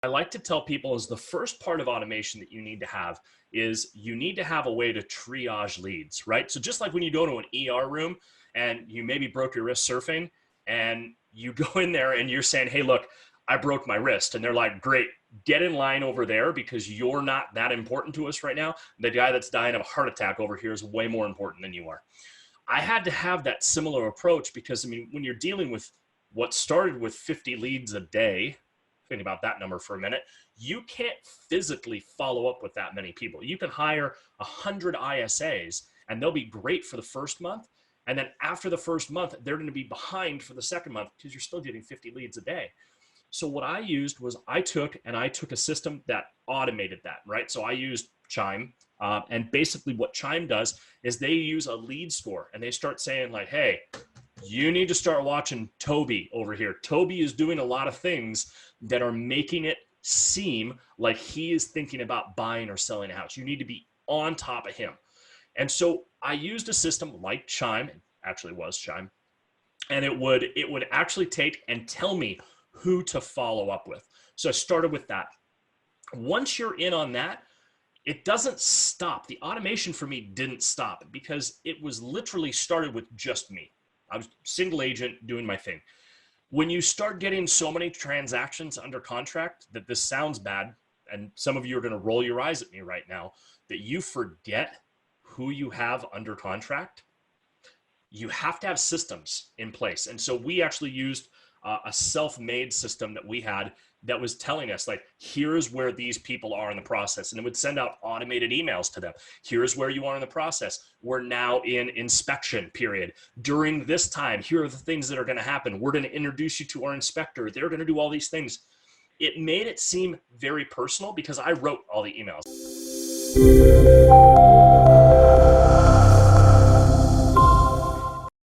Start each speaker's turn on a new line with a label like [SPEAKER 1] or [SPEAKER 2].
[SPEAKER 1] I like to tell people is the first part of automation that you need to have is you need to have a way to triage leads, right? So just like when you go to an ER room and you maybe broke your wrist surfing and you go in there and you're saying, hey, look, I broke my wrist. And they're like, great, get in line over there because you're not that important to us right now. The guy that's dying of a heart attack over here is way more important than you are. I had to have that similar approach because, I mean, when you're dealing with what started with 50 leads a day, think about that number for a minute, you can't physically follow up with that many people. You can hire 100 ISAs and they'll be great for the first month. And then after the first month, they're going to be behind for the second month because you're still getting 50 leads a day. So what I used was I took a system that automated that, right? So I used Chime. And basically what Chime does is they use a lead score and they start saying like, hey, you need to start watching Toby over here. Toby is doing a lot of things that are making it seem like he is thinking about buying or selling a house. You need to be on top of him. And so I used a system like Chime, it actually was Chime, and it would actually take and tell me who to follow up with. So I started with that. Once you're in on that, it doesn't stop. The automation for me didn't stop because it was literally started with just me. I was single agent doing my thing. When you start getting so many transactions under contract that this sounds bad, and some of you are going to roll your eyes at me right now, that you forget who you have under contract, you have to have systems in place. And so we actually used a self-made system that we had that was telling us like, here's where these people are in the process. And it would send out automated emails to them. Here's where you are in the process. We're now in inspection period. During this time, here are the things that are going to happen. We're going to introduce you to our inspector. They're going to do all these things. It made it seem very personal because I wrote all the emails.